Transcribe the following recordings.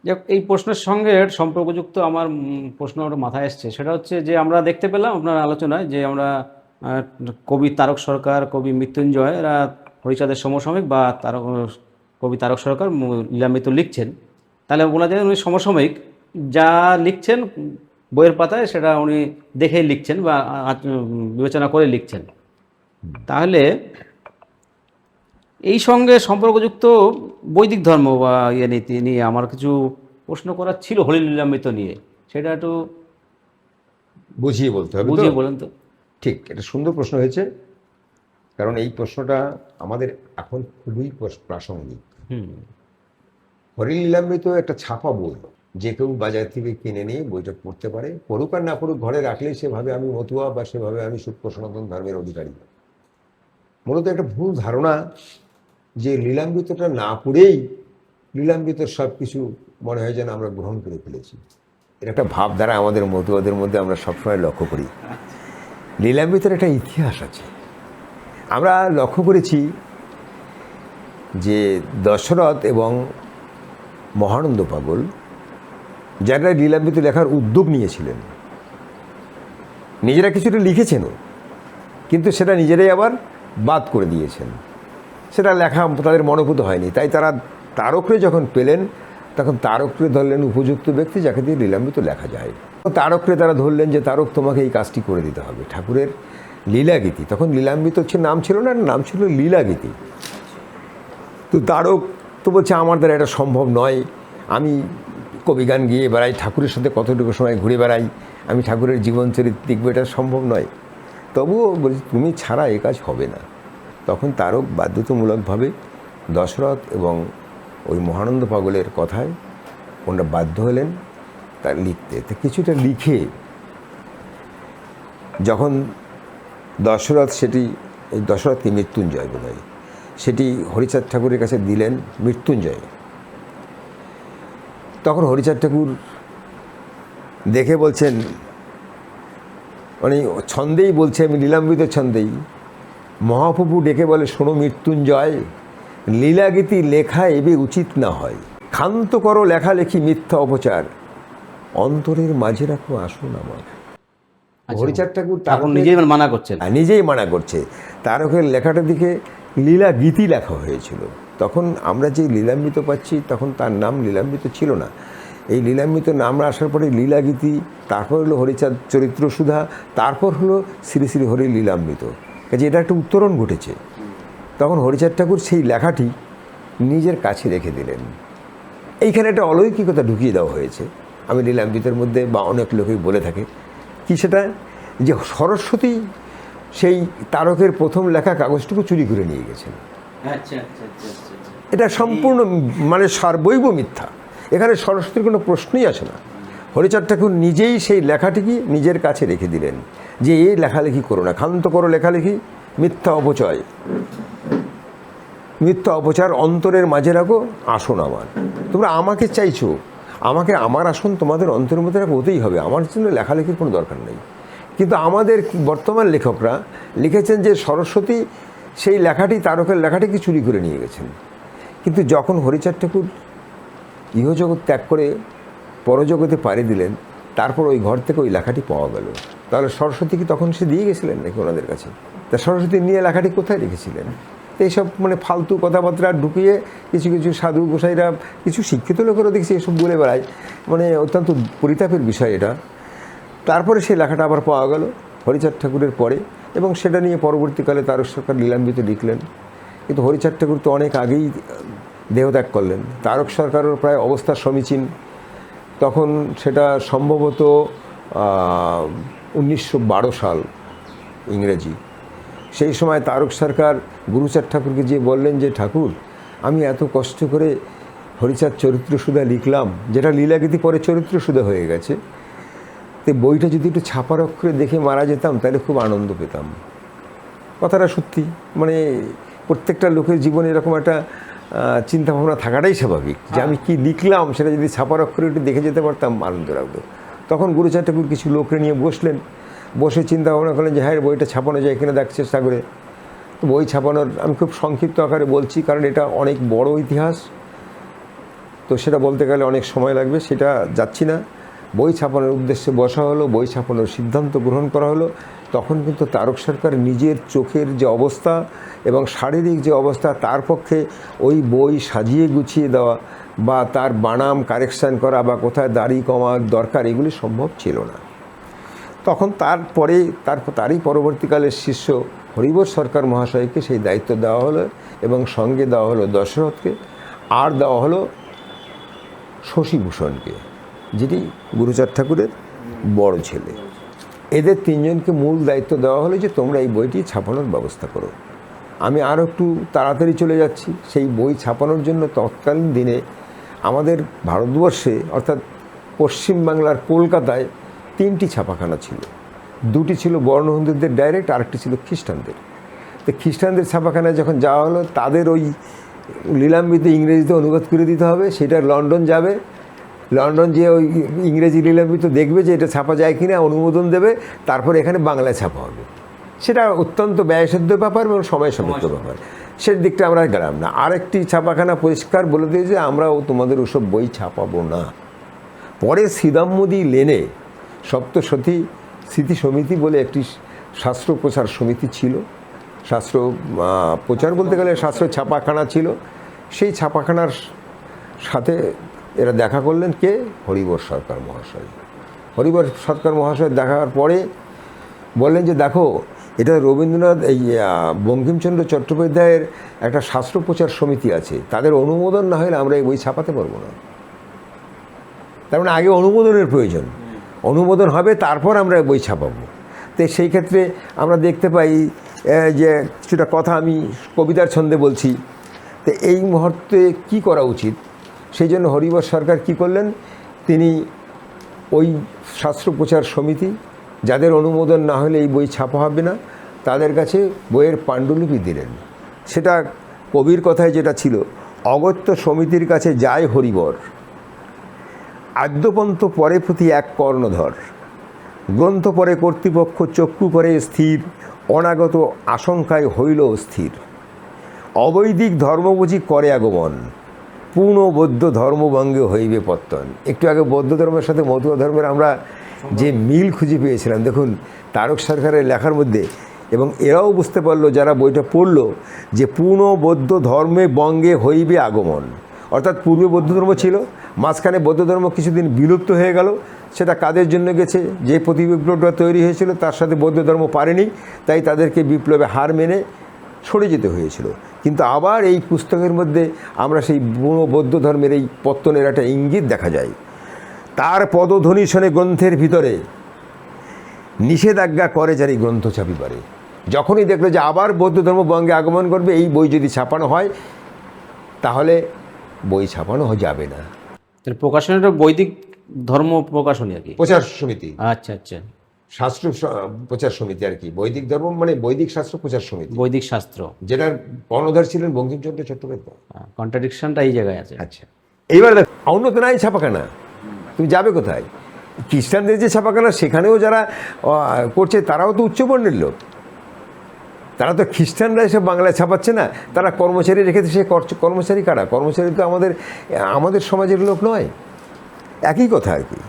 যাক, এই প্রশ্নের সঙ্গে সম্পর্কযুক্ত আমার প্রশ্ন ওটা মাথায় এসছে, সেটা হচ্ছে যে আমরা দেখতে পেলাম আপনার আলোচনায় যে আমরা আহ, কবি তারক সরকার, কবি মৃত্যুঞ্জয় এরা হরিচাঁদের সমসাময়িক, বা কবি তারক সরকার লীলামৃত লিখছেন, তাহলে বলা যায় উনি সমসাময়িক। যা লিখছেন বইয়ের পাতায় সেটা উনি দেখেই লিখছেন বা বিবেচনা করে লিখছেন। তাহলে এই সঙ্গে সম্পর্কযুক্ত বৈদিক ধর্ম বা ইয়ে নীতি নিয়ে আমার কিছু প্রশ্ন করার ছিল হরি লীলামৃত নিয়ে, সেটা একটু বুঝিয়ে বলতে হবে তো। বুঝিয়ে বলেন তো। ঠিক, এটা সুন্দর প্রশ্ন হয়েছে, কারণ এই প্রশ্নটা আমাদের এখন খুবই প্রাসঙ্গিক। হুম। হরিলীলামৃত একটা ছাপা বই, যে কেউ বাজার থেকে কিনে নিয়ে বইটা পড়তে পারে, পড়ুক আর না পড়ুক, ঘরে রাখলেই সেভাবে আমি মতুয়া বা সেভাবে আমি সূক্ষ্ম সনাতন ধর্মের অধিকারী। মূলত একটা ভুল ধারণা যে লীলামৃতটা না পড়েই লীলামৃতর সব কিছু মনে হয় যেন আমরা গ্রহণ করে ফেলেছি। এর একটা ভাবধারা আমাদের মতুয়াদের মধ্যে আমরা সবসময় লক্ষ্য করি। লীলামৃতের একটা ইতিহাস আছে। আমরা লক্ষ্য করেছি যে দশরথ এবং মহানন্দ পাগল যারা লীলামৃত লেখার উদ্যোগ নিয়েছিলেন, নিজেরা কিছুটা লিখেছেনও, কিন্তু সেটা নিজেরাই আবার বাদ করে দিয়েছেন, সেটা লেখা তাদের মনোভূত হয়নি। তাই তারা তারকরে যখন পেলেন, তখন তারকরে ধরলেন উপযুক্ত ব্যক্তি যাকে দিয়ে লীলামৃত লেখা যায়। তারকরে তারা ধরলেন যে তারক তোমাকে এই কাজটি করে দিতে হবে, ঠাকুরের লীলাগীতি। তখন লীলামৃত নাম ছিল না, নাম ছিল লীলাগীতি। তো তারক তো বলছে আমার দ্বারা এটা সম্ভব নয়, আমি কবিগান গিয়ে বেড়াই, ঠাকুরের সাথে কতটুকু সময় ঘুরে বেড়াই, আমি ঠাকুরের জীবনচরিত্র দেখবো, এটা সম্ভব নয়। তবুও বলছি তুমি ছাড়া এ কাজ হবে না। তখন তারক বাধ্যতামূলকভাবে দশরথ এবং ওই মহানন্দ পাগলের কথায় ওনারা বাধ্য হলেন তার লিখতে। তো কিছুটা লিখে যখন দশরথ সেটি, এই দশরথকে মৃত্যুঞ্জয় বোধ হয়, সেটি হরিচাঁদ ঠাকুরের কাছে দিলেন মৃত্যুঞ্জয়। তখন হরিচাঁদ ঠাকুর দেখে বলছেন, মানে ছন্দেই বলছে, আমি লীলামৃত ছন্দেই, মহাপ্রভু ডেকে বলে শোনো মৃত্যুঞ্জয়, লীলাগীতি লেখা এবে উচিত না হয়, ক্ষান্ত করো লেখালেখি মিথ্যা অপচার, অন্তরের মাঝে রাখো আসুন আমার। হরিচাঁদ ঠাকুর ঠাকুর নিজেই মানা করছেন। নিজেই মানা করছে। তারকের লেখাটার দিকে লীলাগীতি লেখা হয়েছিল। তখন আমরা যে লীলামৃত পাচ্ছি, তখন তার নাম লীলামৃত ছিল না। এই লীলামৃত নাম আসার পরে লীলাগীতি, তারপর হলো হরিচাঁদ চরিত্র সুধা, তারপর হলো শ্রী শ্রী হরি লীলামৃত। কাজে এটা একটা উত্তরণ ঘটেছে। তখন হরিচাঁদ ঠাকুর সেই লেখাটি নিজের কাছে রেখে দিলেন। এইখানে একটা অলৌকিকতা ঢুকিয়ে দেওয়া হয়েছে, আমি লীলামৃতের মধ্যে, বা অনেক লোকেই বলে থাকে কি সেটা, যে সরস্বতী সেই তারকের প্রথম লেখা কাগজটুকু চুরি করে নিয়ে গেছেন। এটা সম্পূর্ণ মানে সার্বৈব মিথ্যা। এখানে সরস্বতীর কোনো প্রশ্নই আসে না। হরিচাঁদ ঠাকুর নিজেই সেই লেখাটিকে নিজের কাছে রেখে দিলেন, যে এই লেখালেখি করো না, ক্ষান্ত করো লেখালেখি, মিথ্যা অপচয়, মিথ্যা অপচার, অন্তরের মাঝে রাখো আসন আমার। তোমরা আমাকে চাইছো, আমাকে আমার আসন তোমাদের অন্তরের মধ্যে রাখো, হতেই হবে, আমার জন্য লেখালেখির কোনো দরকার নেই। কিন্তু আমাদের বর্তমান লেখকরা লিখেছেন যে সরস্বতী সেই লেখাটি, তারকের লেখাটিকে চুরি করে নিয়ে গেছেন। কিন্তু যখন হরিচাঁদ ঠাকুর ইহজগৎ ত্যাগ করে পরজগতে পাড়ি দিলেন, তারপর ওই ঘর থেকে ওই লেখাটি পাওয়া গেল। তাহলে সরস্বতী কি তখন সে দিয়ে গেছিলেন নাকি ওনাদের কাছে? তা সরস্বতী নিয়ে লেখাটি কোথায় রেখেছিলেন? এইসব মানে ফালতু কথাবার্তা ঢুকিয়ে কিছু কিছু সাধু গোসাইরা, কিছু শিক্ষিত লোকেরও দেখছি এসব বলে বেড়ায়, মানে অত্যন্ত পরিতাপের বিষয় এটা। তারপরে সেই লেখাটা আবার পাওয়া গেল হরিচাঁদ ঠাকুরের পরে, এবং সেটা নিয়ে পরবর্তীকালে তারক সরকার লীলামৃত লিখলেন। কিন্তু হরিচাঁদ ঠাকুর তো অনেক আগেই দেহত্যাগ করলেন। তারক সরকারের প্রায় অবস্থা সমীচীন। তখন সেটা সম্ভবত 1912 সাল ইংরেজি। সেই সময় তারক সরকার গুরুচাঁদ ঠাকুরকে গিয়ে বললেন যে ঠাকুর, আমি এত কষ্ট করে হরিচাঁদ চরিত্র সুধা লিখলাম, যেটা লীলাগীতি পরে চরিত্র সুধা হয়ে গেছে, তো বইটা যদি একটু ছাপার অক্ষরে দেখে মারা যেতাম তাহলে খুব আনন্দ পেতাম। কথাটা সত্যি, মানে প্রত্যেকটা লোকের জীবনে এরকম একটা চিন্তাভাবনা থাকাটাই স্বাভাবিক, যে আমি কি লিখলাম সেটা যদি ছাপার অক্ষরে একটু দেখে যেতে পারতাম আনন্দ লাগতো। তখন গুরুচাঁদ ঠাকুর কিছু লোককে নিয়ে বসলেন, বসে চিন্তা ভাবনা করলেন যে হ্যাঁ বইটা ছাপানো যায় কিনা দেখার চেষ্টা করে। তো বই ছাপানোর আমি খুব সংক্ষিপ্ত আকারে বলছি, কারণ এটা অনেক বড় ইতিহাস। তো সেটা বলতে গেলে অনেক সময় লাগবে, সেটা যাচ্ছি না। বই ছাপানোর উদ্দেশ্যে বসা হলো, বই ছাপানোর সিদ্ধান্ত গ্রহণ করা হলো। তখন কিন্তু তারক সরকার নিজের চোখের যে অবস্থা এবং শারীরিক যে অবস্থা, তার পক্ষে ওই বই সাজিয়ে গুছিয়ে দেওয়া বা তার বানাম কারেকশান করা বা কোথায় দাড়ি কমা দরকার, এগুলি সম্ভব ছিল না। তখন তারই পরবর্তীকালের শিষ্য হরিবোস সরকার মহাশয়কে সেই দায়িত্ব দেওয়া হলো এবং সঙ্গে দেওয়া হলো দশরথকে, আর দেওয়া হলো শশীভূষণকে, যেটি গুরুচাঁদ ঠাকুরের বড় ছেলে। এদের তিনজনকে মূল দায়িত্ব দেওয়া হলো যে তোমরা এই বইটি ছাপানোর ব্যবস্থা করো। আমি আরও একটু তাড়াতাড়ি চলে যাচ্ছি। সেই বই ছাপানোর জন্য তৎকালীন দিনে আমাদের ভারতবর্ষে অর্থাৎ পশ্চিমবাংলার কলকাতায় 3টি ছাপাখানা ছিল। 2টি ছিল বর্ণ-হিন্দুদের ডাইরেক্ট, আরেকটি ছিল খ্রিস্টানদের। তো খ্রিস্টানদের ছাপাখানায় যখন যাওয়া হলো, তাদের ওই লীলাম্বিতে ইংরেজিতে অনুবাদ করে দিতে হবে, সেটা লন্ডন যাবে। লন্ডন যে ওই ইংরেজি লীলাম্বিত দেখবে যে এটা ছাপা যায় কিনা, অনুমোদন দেবে, তারপর এখানে বাংলায় ছাপা হবে। সেটা অত্যন্ত ব্যয়সাধ্য ব্যাপার এবং সময় সাপেক্ষ ব্যাপার, সেই দিকটা আমরা গেলাম না। আরেকটি ছাপাখানা পরিষ্কার বলে দিয়ে যে আমরাও তোমাদের ওসব বই ছাপাবো না। পরে সিদাম্মদি লেনে সপ্তসতী স্মৃতি সমিতি বলে একটি শাস্ত্র প্রচার সমিতি ছিল, শাস্ত্র প্রচার বলতে গেলে শাস্ত্র ছাপাখানা ছিল। সেই ছাপাখানার সাথে এরা দেখা করলেন কে? হরিবোস সরকার মহাশয়। হরিবোস সরকার মহাশয় দেখার পরে বললেন যে দেখো, এটা রবীন্দ্রনাথ এই বঙ্কিমচন্দ্র চট্টোপাধ্যায়ের একটা শাস্ত্র প্রচার সমিতি আছে, তাদের অনুমোদন না হলে আমরা এই বই ছাপাতে পারবো না। তার মানে আগে অনুমোদনের প্রয়োজন, অনুমোদন হবে তারপর আমরা বই ছাপাবো। তো সেই ক্ষেত্রে আমরা দেখতে পাই যে কিছুটা কথা আমি কবিতার ছন্দে বলছি। তো এই মুহূর্তে কি করা উচিত, সেই জন্য হরিবোস সরকার কি করলেন, তিনি ওই শাস্ত্র প্রচার সমিতি যাদের অনুমোদন না হলে এই বই ছাপা হবে না, তাদের কাছে বইয়ের পাণ্ডুলিপি দিলেন। সেটা কবির কথায় যেটা ছিল, অগত্য সমিতির কাছে যায় হরিবর, আদ্যপন্ত পরে প্রতি এক কর্ণধর, গ্রন্থ পরে কর্তৃপক্ষ চক্ষু করে স্থির, অনাগত আশঙ্কায় হইল স্থির, অবৈদিক ধর্মবুঝি করে আগমন, পূর্ণ বৌদ্ধ ধর্মভঙ্গে হইবে পত্তন। একটু আগে বৌদ্ধ ধর্মের সাথে মতুয়া ধর্মের আমরা যে মিল খুঁজে পেয়েছিলাম দেখুন তারক সরকারের লেখার মধ্যে, এবং এরাও বুঝতে পারলো যারা বইটা পড়লো যে পূর্ণ বৌদ্ধ ধর্মে বঙ্গে হইবে আগমন, অর্থাৎ পূর্বে বৌদ্ধ ধর্ম ছিল, মাঝখানে বৌদ্ধ ধর্ম কিছুদিন বিলুপ্ত হয়ে গেল। সেটা কাদের জন্য গেছে, যে প্রতিবিপ্লবটা তৈরি হয়েছিল তার সাথে বৌদ্ধ ধর্ম পারেনি, তাই তাদেরকে বিপ্লবে হার মেনে সরে যেতে হয়েছিল। কিন্তু আবার এই পুস্তকের মধ্যে আমরা সেই বৌদ্ধ ধর্মের এই পত্তনের একটা ইঙ্গিত দেখা যায়। তার পদধ্বনি শোনে গ্রন্থের ভিতরে, নিষেধাজ্ঞা করে জানি গ্রন্থ ছাপিবারে। যখনই দেখলো যে আবার বৌদ্ধ ধর্ম বঙ্গে আগমন করবে, এই বই যদি ছাপানো হয় তাহলে বই ছাপানো যাবে না। প্রকাশনীটা বৈদিক ধর্ম প্রকাশনী আর কি, প্রচার সমিতি। আচ্ছা আচ্ছা, শাস্ত্র প্রচার সমিতি আর কি। বৈদিক ধর্ম মানে বৈদিক শাস্ত্র প্রচার সমিতি, বৈদিক শাস্ত্র, যেটার কর্ণধার ছিলেন বঙ্কিমচন্দ্র চট্টোপাধ্যায়। কন্ট্রাডিকশনটা এই জায়গায় আছে। আচ্ছা, এইবার দেখো উন্নত নাই ছাপাখানা, তুমি যাবে কোথায়? খ্রিস্টানদের যে ছাপাখানা সেখানেও যারা করছে তারাও তো উচ্চবর্ণের লোক, তারা তো খ্রিস্টানরা এসে বাংলায় ছাপাচ্ছে না, তারা কর্মচারী রেখেছে। সে কর্মচারী কারা? কর্মচারী তো আমাদের সমাজের লোক নয়, একই কথা আর কি।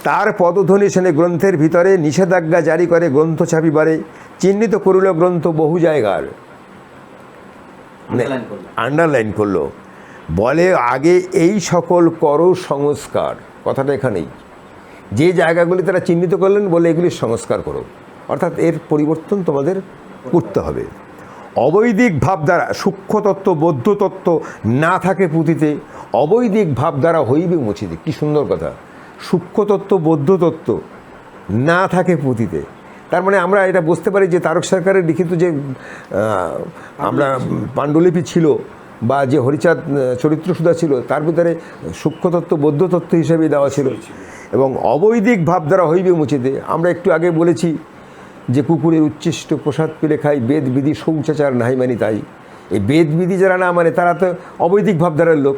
তার পদধ্বনি শুনে গ্রন্থের ভিতরে, নিষেধাজ্ঞা জারি করে গ্রন্থ ছাপিবারে, চিহ্নিত করিল গ্রন্থ বহু জায়গার, আন্ডারলাইন করলো, বলে আগে এই সকল করো সংস্কার। কথাটা এখানেই, যে জায়গাগুলি তারা চিহ্নিত করলেন বলে এগুলি সংস্কার করো, অর্থাৎ এর পরিবর্তন তোমাদের করতে হবে। অবৈদিক ভাব দ্বারা সূক্ষ্মতত্ত্ব বৌদ্ধতত্ত্ব না থাকে পুঁথিতে, অবৈদিক ভাব দ্বারা হইবে মুছিতে। কী সুন্দর কথা, সূক্ষ্মতত্ত্ব বৌদ্ধতত্ত্ব না থাকে পুঁথিতে। তার মানে আমরা এটা বুঝতে পারি যে তারক সরকারের লিখিত যে আমরা পাণ্ডুলিপি ছিল বা যে হরিচাঁদ চরিত্রসুধা ছিল, তার ভিতরে সূক্ষ্মতত্ত্ব বৌদ্ধতত্ত্ব হিসেবে দেওয়া ছিল। এবং অবৈদিক ভাব দ্বারা হইবে মুছিতে, আমরা একটু আগে বলেছি যে কুকুরের উচ্ছিষ্ট প্রসাদ পেলে খাই, বেদ বিধি শৌচাচার নাহি মানি তাই। এই বেদ বিধি যারা না মানে তারা তো অবৈদিক ভাবধারার লোক।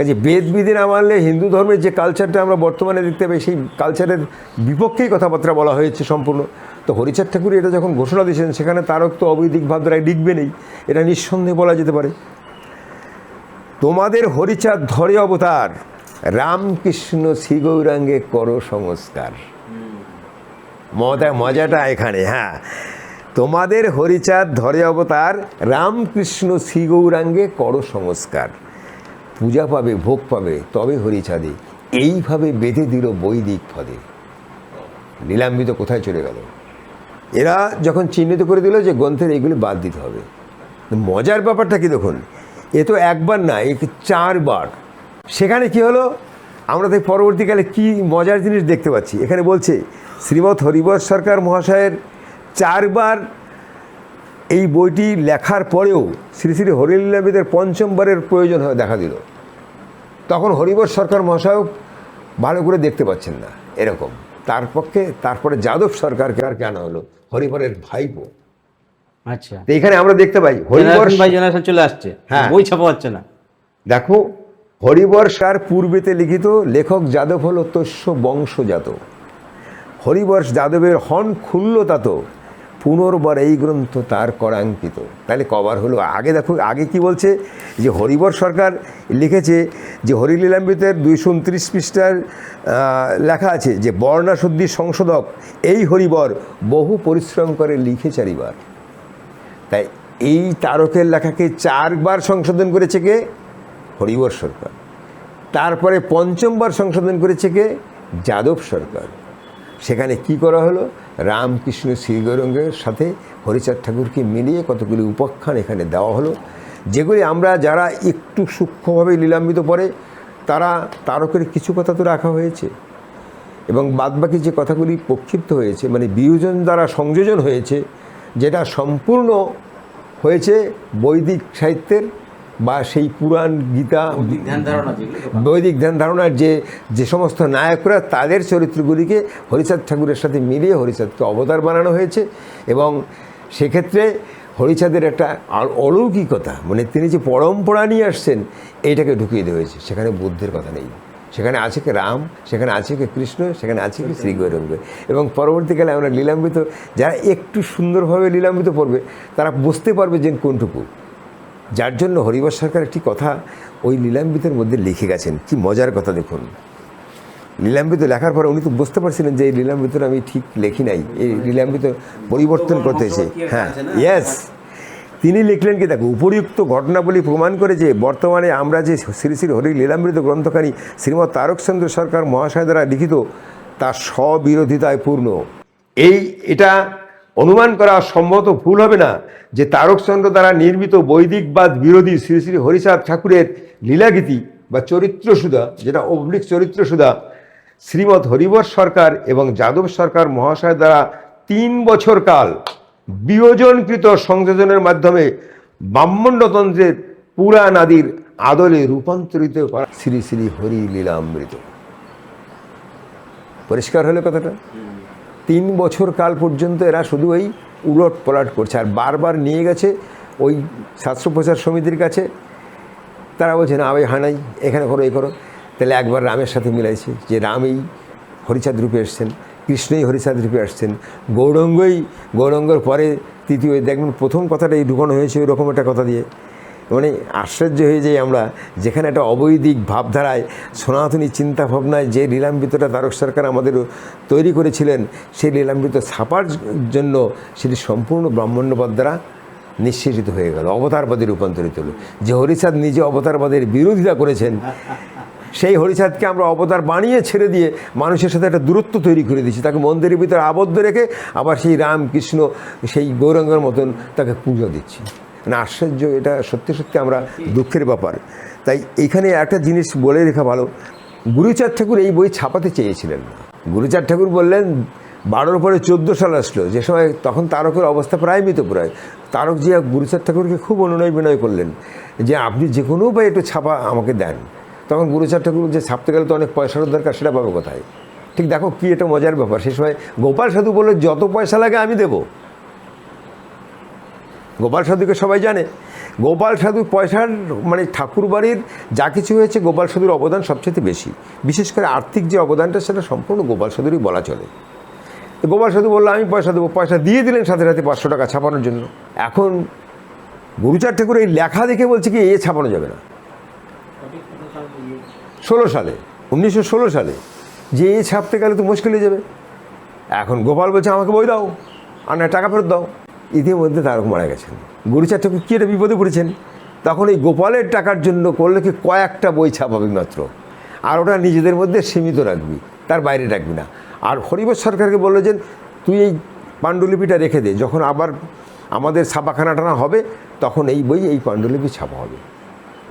যে বেদ বিধি না মানলে হিন্দু ধর্মের যে কালচারটা আমরা বর্তমানে দেখতে পাই, সেই কালচারের বিপক্ষেই কথাবার্তা বলা হয়েছে সম্পূর্ণ। তো হরিচাঁদ ঠাকুর এটা যখন ঘোষণা দিয়েছেন, সেখানে তারক তো অবৈদিক ভাবধারায় লিখবে নেই, এটা নিঃসন্দেহে বলা যেতে পারে। তোমাদের হরিচাঁদ ধরে অবতার, রামকৃষ্ণ শ্রী গৌরাঙ্গে করো সংস্কার। মজাটা এখানে, হ্যাঁ, তোমাদের হরিচাঁদ ধরে অবতার, রামকৃষ্ণ শ্রী গৌরাঙ্গে করো সংস্কার। পূজা পাবে, ভোগ পাবে, তবে হরিচাঁদে, এইভাবে বেঁধে দিল বৈদিক পদে। লীলাম্বিত কোথায় চলে গেল? এরা যখন চিহ্নিত করে দিল যে গ্রন্থের এইগুলি বাদ দিতে হবে। মজার ব্যাপারটা কি দেখুন, এ তো একবার না, এ 4 বার। সেখানে কি হলো, আমরা তাই পরবর্তীকালে কি মজার জিনিস দেখতে পাচ্ছি। এখানে বলছে শ্রীমৎ হরিবর সরকার মহাশয়ের 4 বার এই বইটি লেখার পরেও শ্রী শ্রী হরিলীলাবিদের 5ম বারের প্রয়োজন হয়ে দেখা দিল। তখন হরিবর সরকার মহাশয় ভালো করে দেখতে পাচ্ছেন না এরকম। তারপরে যাদব সরকারকে আর কেন হলো, হরিবরের ভাইপো। আচ্ছা, তো এখানে আমরা দেখতে পাই হরিবর বাই জেনারেশন চলে আসছে, হ্যাঁ, বই ছাপা হচ্ছে না। দেখো, হরিবর্ষার পূর্বেতে লিখিত, লেখক যাদব হলো তস্য বংশজাত। হরিবর্ষ যাদবের হন খুলল তাত, পুনর্বার এই গ্রন্থ তার করাঙ্কিত। তাহলে কবার হলো? আগে দেখো, আগে কি বলছে যে হরিবর সরকার লিখেছে যে হরিলীলামৃতের 229 পৃষ্ঠার লেখা আছে যে বর্ণাশুদ্ধি সংশোধক এই হরিবর বহু পরিশ্রম করে লিখে 4 বার। তাই এই তারকের লেখাকে 4 বার সংশোধন করেছে কে? হরিবর সরকার। তারপরে 5ম বার সংশোধন করেছে কে? যাদব সরকার। সেখানে কি করা হলো, রামকৃষ্ণ শ্রী গৌরাঙ্গের সাথে হরিচাঁদ ঠাকুরকে মিলিয়ে কতগুলি উপাখ্যান এখানে দেওয়া হলো, যেগুলি আমরা যারা একটু সূক্ষ্মভাবে লীলাম্বিত পড়ে তারা তারকের কিছু কথা তো রাখা হয়েছে, এবং বাদবাকি যে কথাগুলি প্রক্ষিপ্ত হয়েছে, মানে বিয়োজন দ্বারা সংযোজন হয়েছে, যেটা সম্পূর্ণ হয়েছে বৈদিক সাহিত্যের বা সেই পুরাণ গীতা বৈদিক ধ্যান ধারণার যে সমস্ত নায়করা তাদের চরিত্রগুলিকে হরিচাঁদ ঠাকুরের সাথে মিলিয়ে হরিচাঁদকে অবতার বানানো হয়েছে। এবং সেক্ষেত্রে হরিচাঁদের একটা অলৌকিকতা, মানে তিনি যে পরম্পরা নিয়ে আসছেন এইটাকে ঢুকিয়ে দেওয়া হয়েছে। সেখানে বুদ্ধের কথা নেই, সেখানে আছে কে রাম, সেখানে আছে কে কৃষ্ণ, সেখানে আছে কি শ্রী গৌরাঙ্গ। এবং পরবর্তীকালে আমরা লীলামৃত, যারা একটু সুন্দরভাবে লীলামৃত পড়বে তারা বুঝতে পারবে যে কোনটুকু। যার জন্য হরিবর সরকার একটি কথা ওই লীলামৃতের মধ্যে লিখে গেছেন। কি মজার কথা দেখুন, লীলামৃত লেখার পরে উনি তো বুঝতে পারছিলেন যে এই লীলামৃতটা আমি ঠিক লেখি নাই, এই লীলামৃত পরিবর্তন করতে হয়েছে। হ্যাঁ, ইয়েস, তিনি লিখলেন কি, দেখো, উপরিউক্ত ঘটনাবলী প্রমাণ করে যে বর্তমানে আমরা যে শ্রী শ্রী হরি লীলামৃত গ্রন্থকারী শ্রীমৎ তারকচন্দ্র সরকার মহাশয় দ্বারা লিখিত তা স্ববিরোধিতায় পূর্ণ। এটা অনুমান করা সম্ভবত ভুল হবে না যে তারকচন্দ্র দ্বারা নির্মিত বৈদিকবাদ বিরোধী শ্রী শ্রী হরিচাঁদ ঠাকুরের লীলাগীতি বা চরিত্রসুধা, যেটা অবলিক চরিত্রসুধা, শ্রীমৎ হরিবর সরকার এবং যাদব সরকার মহাশয় দ্বারা 3 বছর কাল বিয়োজনকৃত সংযোজনের মাধ্যমে ব্রাহ্মণ্যতন্ত্রের পুরাণ আদির আদলে রূপান্তরিত করা শ্রী শ্রী হরি লীলামৃত। পরিষ্কার হলো কথাটা? 3 বছর কাল পর্যন্ত এরা শুধু এই উলট পালট করছে, আর বারবার নিয়ে গেছে ওই শাস্ত্র প্রচার সমিতির কাছে। তারা বলছে না, আমি হানাই, এখানে করো, এই করো। তাহলে একবার রামের সাথে মিলাইছে যে রামই হরিচাঁদ রূপে এসছেন, কৃষ্ণই হরিচাঁদ রূপে আসছেন, গৌরাঙ্গর পরে তৃতীয়, দেখবেন প্রথম কথাটা এই ঢুকানো হয়েছে ওই রকম একটা কথা দিয়ে। মানে আশ্চর্য হয়ে যাই আমরা, যেখানে একটা অবৈদিক ভাবধারায় সনাতনী চিন্তা ভাবনায় যে লীলামৃতটা তারক সরকার আমাদের তৈরি করেছিলেন, সেই লীলামৃত ছাপার জন্য সেটি সম্পূর্ণ ব্রাহ্মণ্যবাদ দ্বারা নিঃশেষিত হয়ে গেল, অবতারবাদে রূপান্তরিত হলো। যে হরিচাঁদ নিজে অবতারবাদের বিরোধিতা করেছেন, সেই হরিচাঁদকে আমরা অবতার বানিয়ে ছেড়ে দিয়ে মানুষের সাথে একটা দূরত্ব তৈরি করে দিচ্ছি, তাকে মন্দিরের ভিতরে আবদ্ধ রেখে আবার সেই রাম কৃষ্ণ সেই গৌরাঙ্গের মতন তাকে পুজো দিচ্ছি। মানে আশ্চর্য, এটা সত্যি সত্যি আমরা দুঃখের ব্যাপার। তাই এইখানে একটা জিনিস বলে রেখা ভালো, গুরুচাঁদ ঠাকুর এই বই ছাপাতে চেয়েছিলেন না। গুরুচাঁদ ঠাকুর বললেন 12 পরে 14 সাল আসলো, যে সময় তখন তারকের অবস্থা প্রায় মৃতপ্রায়। তারক জিয়া গুরুচাঁদ ঠাকুরকে খুব অনুনয় বিনয় করলেন যে আপনি যে কোনো উপায়ে একটু ছাপা আমাকে দেন। তখন গুরুচাঁদ ঠাকুর যে ছাপতে গেলে তো অনেক পয়সার দরকার, সেটা পাবো কোথায়? ঠিক দেখো কি এটা মজার ব্যাপার। সে সময় গোপাল সাধু বলল যত পয়সা লাগে আমি দেবো। গোপাল সাধুকে সবাই জানে। গোপাল সাধু পয়সার মানে ঠাকুর বাড়ির যা কিছু হয়েছে গোপাল সাধুর অবদান সবচেয়ে বেশি, বিশেষ করে আর্থিক যে অবদানটা সেটা সম্পূর্ণ গোপাল সাধুরই বলা চলে। গোপাল সাধু বললো আমি পয়সা দেবো, পয়সা দিয়ে দিলেন সাথে সাথে 500 টাকা ছাপানোর জন্য। এখন গুরুচাঁদ ঠাকুর এই লেখা দেখে বলছে কি এ ছাপানো যাবে না, সালে 1916 সালে, যে এই ছাপতে গেলে তো মুশকিল হয়ে যাবে। এখন গোপাল বলছে আমাকে বই দাও, আর না টাকা ফেরত দাও। ইতিমধ্যে তারক মারা গেছেন, গুরুচাঁদ ঠাকুর কী একটা বিপদে পড়েছেন। তখন এই গোপালের টাকার জন্য করলে কি কয়েকটা বই ছাপাবি মাত্র, আর ওটা নিজেদের মধ্যে সীমিত রাখবি, তার বাইরে রাখবি না। আর হরিবর সরকারকে বললো যে তুই এই পাণ্ডুলিপিটা রেখে দে, যখন আবার আমাদের ছাপাখানা টানা হবে তখন এই বই, এই পাণ্ডুলিপি ছাপা হবে।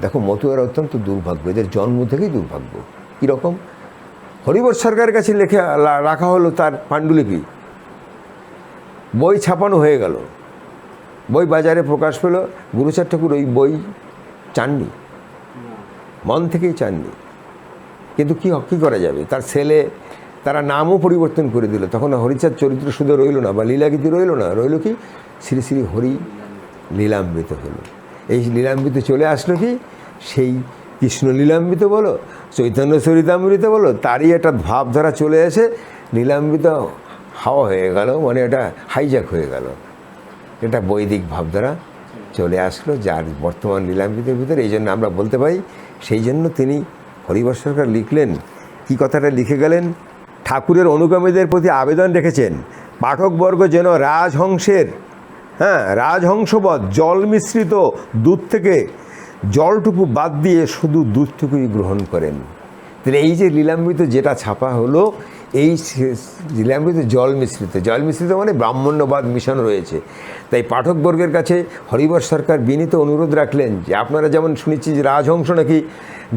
দেখো মতুয়ারা অত্যন্ত দুর্ভাগ্য, এদের জন্ম থেকেই দুর্ভাগ্য। কীরকম? হরিবর সরকারের কাছে রাখা হলো তার পাণ্ডুলিপি, বই ছাপানো হয়ে গেল, বই বাজারে প্রকাশ পেল, গুরুচাঁদ ঠাকুর ওই বই চাননি, মন থেকেই চাননি। কিন্তু কী করা যাবে, তার ছেলে তারা নামও পরিবর্তন করে দিল। তখন হরিচাঁদ চরিত্র শুধু রইল না, বা লীলাগীতি রইল না, রইল কি শ্রী শ্রী হরি লীলামৃত হলো। এই লীলামৃত চলে আসলো কি সেই কৃষ্ণ লীলামৃত বলো, চৈতন্য চরিতামৃত বলো, তারই একটা ভাবধারা চলে এসে লীলামৃত হাওয়া হয়ে গেল, মানে এটা হাইজ্যাক হয়ে গেল। এটা বৈদিক ভাবধারা চলে আসলো যার বর্তমান লীলামৃতের ভিতরে। এই জন্য আমরা বলতে পারি, সেই জন্য তিনি হরিবর সরকার লিখলেন, কি কথাটা লিখে গেলেন, ঠাকুরের অনুগামীদের প্রতি আবেদন রেখেছেন পাঠকবর্গ যেন রাজহংসের রাজহংসবৎ জল মিশ্রিত দুধ থেকে জলটুকু বাদ দিয়ে শুধু দুধটুকুই গ্রহণ করেন। তাহলে এই যে লীলামৃত যেটা ছাপা হলো, এই লীলামৃত জল মিশ্রিত মানে ব্রাহ্মণ্যবাদ মিশানো রয়েছে। তাই পাঠকবর্গের কাছে হরিবর সরকার বিনীত অনুরোধ রাখলেন যে আপনারা যেমন শুনেছি যে রাজহংস নাকি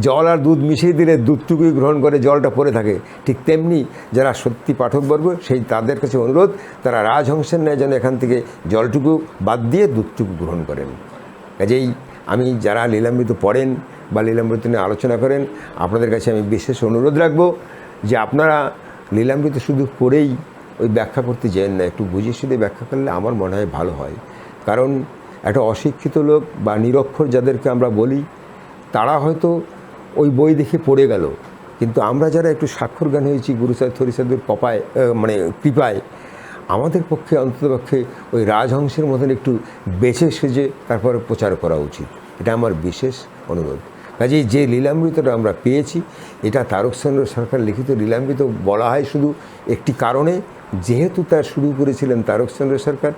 জল আর দুধ মিশিয়ে দিলে দুধটুকুই গ্রহণ করে, জলটা পড়ে থাকে, ঠিক তেমনি যারা সত্যি পাঠকবর্গ সেই তাদের কাছে অনুরোধ, তারা রাজহংসের ন্যায় যেন এখান থেকে জলটুকু বাদ দিয়ে দুধটুকু গ্রহণ করেন। কাজেই আমি যারা লীলামৃত পড়েন বা লীলামৃত নিয়ে আলোচনা করেন, আপনাদের কাছে আমি বিশেষ অনুরোধ রাখবো যে আপনারা লীলামৃত শুধু পড়েই ওই ব্যাখ্যা করতে যেন না, একটু বুঝে শুধু ব্যাখ্যা করলে আমার মনে হয় ভালো হয়। কারণ একটা অশিক্ষিত লোক বা নিরক্ষর যাদেরকে আমরা বলি, তারা হয়তো ওই বই দেখে পড়ে গেল, কিন্তু আমরা যারা একটু স্বাক্ষর জ্ঞান হয়েছি গুরুচাঁদ হরিচাঁদের কৃপায়, আমাদের পক্ষে অন্ততপক্ষে ওই রাজহংসের মতন একটু বেছে সেজে তারপরে প্রচার করা উচিত। এটা আমার বিশেষ অনুরোধ। কাজেই যে লীলামৃতটা আমরা পেয়েছি, এটা তারকচন্দ্র সরকার লিখিত লীলামৃত বলা হয় শুধু একটি কারণে, যেহেতু তার শুরু করেছিলেন তারকচন্দ্র সরকার।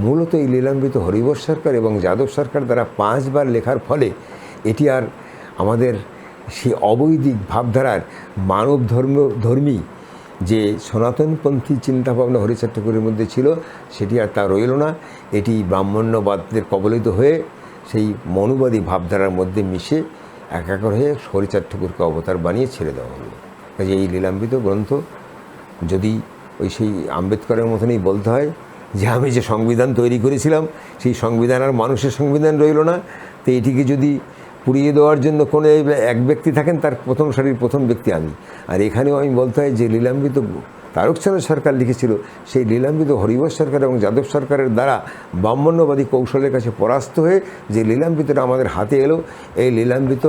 মূলত এই লীলামৃত হরিবর সরকার এবং যাদব সরকার দ্বারা 5 বার লেখার ফলে এটি আর আমাদের সেই অবৈদিক ভাবধারার মানব ধর্মী যে সনাতনপন্থী চিন্তাভাবনা হরিচাঁদ ঠাকুরের মধ্যে ছিল, সেটি আর তা রইল না। এটি ব্রাহ্মণ্যবাদের কবলিত হয়ে সেই মনুবাদী ভাবধারার মধ্যে মিশে একাকার হয়ে হরিচাঁদ ঠাকুরকে অবতার বানিয়ে ছেড়ে দেওয়া হলো। কাজে এই লীলামৃত গ্রন্থ যদি ওই সেই আম্বেদকরের মতনই বলতে হয় যে আমি যে সংবিধান তৈরি করেছিলাম সেই সংবিধান আর মানুষের সংবিধান রইল না, তো এটিকে যদি পুড়িয়ে দেওয়ার জন্য কোনো এক ব্যক্তি থাকেন, তার প্রথম সারির প্রথম ব্যক্তি আমি। আর এখানেও আমি বলতে হয় যে লীলামৃত তারকচন্দ্র সরকার লিখেছিল, সেই লীলামৃত হরিবর সরকার এবং যাদব সরকারের দ্বারা ব্রাহ্মণ্যবাদী কৌশলের কাছে পরাস্ত হয়ে যে লীলামৃতটা আমাদের হাতে এলো, এই লীলামৃত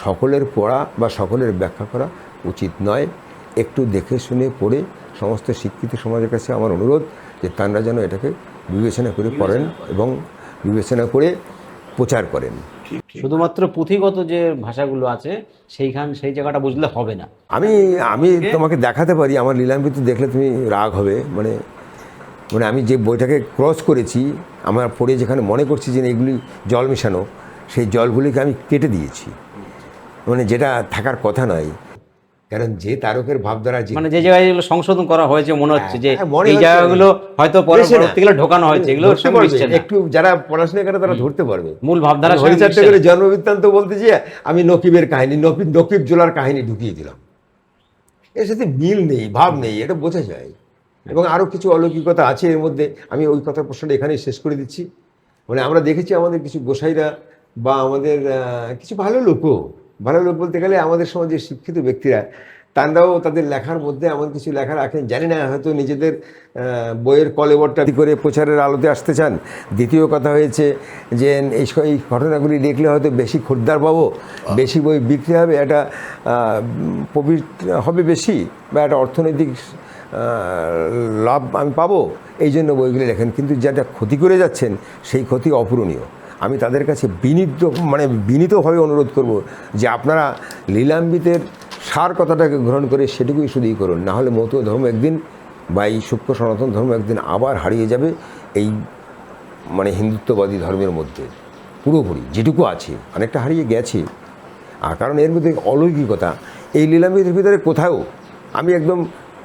সকলের পড়া বা সকলের ব্যাখ্যা করা উচিত নয়। একটু দেখে শুনে পড়ে সমস্ত শিক্ষিত সমাজের কাছে আমার অনুরোধ যে তাঁরা যেন এটাকে বিবেচনা করে পড়েন এবং বিবেচনা করে প্রচার করেন। শুধুমাত্র পুঁথিগত যে ভাষাগুলো আছে সেই জায়গাটা বুঝলে হবে না। আমি তোমাকে দেখাতে পারি, আমার লীলামৃত দেখলে তুমি রাগ হবে। মানে আমি যে বইটাকে ক্রস করেছি, আমার পড়ে যেখানে মনে করছি যে এগুলি জল মেশানো, সেই জলগুলিকে আমি কেটে দিয়েছি, মানে যেটা থাকার কথা নয়। কারণ যে তারকের ভাবধারা মানে যে জায়গায় এগুলো সংশোধন করা হয়েছে মনে হচ্ছে যে এই জায়গাগুলো হয়তো পরবর্তীকালে ঢোকানো হয়েছে, এগুলো একটু যারা পড়াশোনা করে তারা ধরতে পারবে। মূল ভাবধারা হরিচাঁদ ঠাকুরের জন্মবৃত্তান্ত বলতে যে আমি নকিবের কাহিনী, নকিব জোলার কাহিনী ঢুকিয়ে দিলাম, এর সাথে মিল নেই, ভাব নেই, এটা বোঝা যায়। এবং আরও কিছু অলৌকিকতা আছে এর মধ্যে। আমি ওই কথার প্রশ্নটা এখানেই শেষ করে দিচ্ছি। মানে আমরা দেখেছি আমাদের কিছু গোসাইরা বা আমাদের কিছু ভালো লোক বলতে গেলে আমাদের সমাজের শিক্ষিত ব্যক্তিরা, তারাও তাদের লেখার মধ্যে এমন কিছু লেখা রাখেন, জানি না হয়তো নিজেদের বইয়ের কলেবরটা করে প্রচারের আলোতে আসতে চান। দ্বিতীয় কথা হয়েছে যে এই ঘটনাগুলি লিখলে হয়তো বেশি খরিদ্দার পাবো, বেশি বই বিক্রি হবে, একটা প্রফিট হবে বেশি, বা একটা অর্থনৈতিক লাভ আমি পাবো, এই জন্য বইগুলি লেখেন। কিন্তু যেটা ক্ষতি করে যাচ্ছেন সেই ক্ষতি অপূরণীয়। আমি তাদের কাছে বিনীতভাবে অনুরোধ করব যে আপনারা লীলাম্বিতের সার কথাটাকে গ্রহণ করে সেটুকুই শুধুই করুন, না হলে মতুয়া ধর্ম একদিন বা এই সূক্ষ্ম সনাতন ধর্ম একদিন আবার হারিয়ে যাবে এই হিন্দুত্ববাদী ধর্মের মধ্যে পুরোপুরি যেটুকু আছে, অনেকটা হারিয়ে গেছে। আর কারণ এর মধ্যে অলৌকিকতা এই লীলাম্বিতের ভিতরে কোথাও, আমি একদম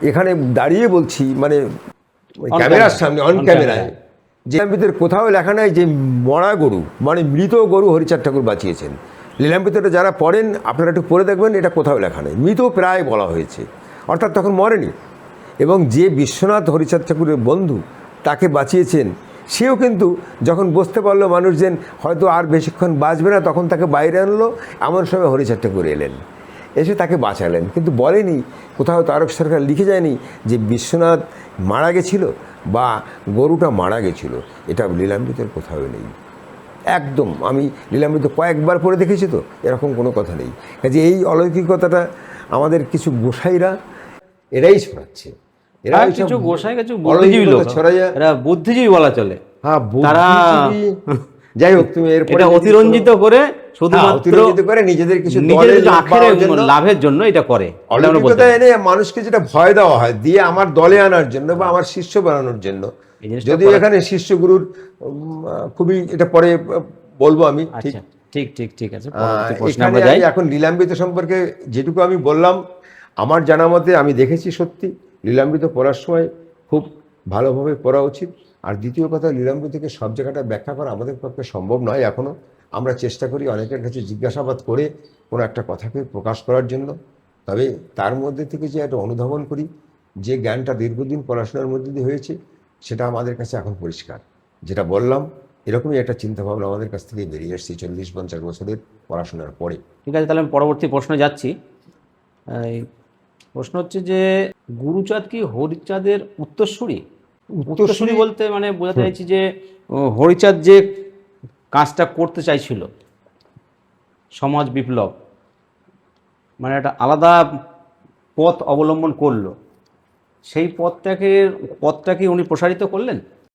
এখানে দাঁড়িয়ে বলছি ক্যামেরার সামনে অন ক্যামেরায়, যে লীলাম্বিতের কোথাও লেখা নাই যে মরা গরু মৃত গরু হরিচাঁদ ঠাকুর বাঁচিয়েছেন। লীলাম্বিতটা যারা পড়েন আপনারা একটু পড়ে দেখবেন, এটা কোথাও লেখা নেই, মৃত প্রায় বলা হয়েছে, অর্থাৎ তখন মরেনি। এবং যে বিশ্বনাথ হরিচাঁদ ঠাকুরের বন্ধু তাকে বাঁচিয়েছেন, সেও কিন্তু যখন বুঝতে পারলো মানুষজন হয়তো আর বেশিক্ষণ বাঁচবে না, তখন তাকে বাইরে আনলো, এমন সময় হরিচাঁদ ঠাকুর এলেন, এসে তাকে বাঁচালেন। কিন্তু বলেনি, কোথাও তারক সরকার লিখে যায়নি যে বিশ্বনাথ মারা গেছিল বা গরুটা মারা গেছিল, এটা লীলাম্বিতের কোথাও নেই। একদম আমি লীলামৃত কয়েকবার পড়ে দেখেছি, তো এরকম কোনো কথা নেই। কাজে এই অলৌকিকতাটা আমাদের কিছু গোসাইরা এরাই ছড়াচ্ছে। কিছু গোসাই কিছু বুদ্ধিজীবী লোক, এরা বুদ্ধিজীবী বলা চলে। হ্যাঁ, তারা যাই হোক, তুমি এরপরে অতিরঞ্জিত করে শুধুমাত্র নিজেদের কিছু লাভের জন্য এটা করে। অলৌকিকতা এনে মানুষকে যেটা ভয় দেওয়া হয় দিয়ে আমার দলে আনার জন্য বা আমার শিষ্য বানানোর জন্য, যদিও এখানে শিষ্য গুরুর খুবই, এটা পরে বলবো আমি। ঠিক আছে। এখন লীলাম্বিত সম্পর্কে যেটুকু আমি বললাম, আমার জানা মতে আমি দেখেছি, সত্যি লীলাম্বিত পড়ার সময় খুব ভালোভাবে পড়া উচিত। আর দ্বিতীয় কথা, লীলাম্বিতকে সব জায়গাটা ব্যাখ্যা করা আমাদের পক্ষে সম্ভব নয় এখনও। আমরা চেষ্টা করি অনেকের কাছে জিজ্ঞাসাবাদ করে কোনো একটা কথাকে প্রকাশ করার জন্য, তবে তার মধ্যে থেকে যে একটা অনুধাবন করি, যে জ্ঞানটা দীর্ঘদিন পড়াশোনার মধ্যে দিয়ে হয়েছে, সেটা আমাদের কাছে এখন পরিষ্কার। যেটা বললাম, এরকমই একটা চিন্তাভাবনা আমাদের কাছ থেকে বেরিয়ে এসেছে 40-50 বছরের পড়াশোনার পরে। ঠিক আছে, তাহলে আমি পরবর্তী প্রশ্নে যাচ্ছি। প্রশ্ন হচ্ছে যে গুরুচাঁদ কি হরিচাঁদের উত্তরসূরি? উত্তরসূরি বলতে বোঝাতে চাইছি যে হরিচাঁদ যে কাজটা করতে চাইছিল, সমাজ বিপ্লব, একটা আলাদা পথ অবলম্বন করলো, সেই পথটাকে উনি প্রসারিত করলেন।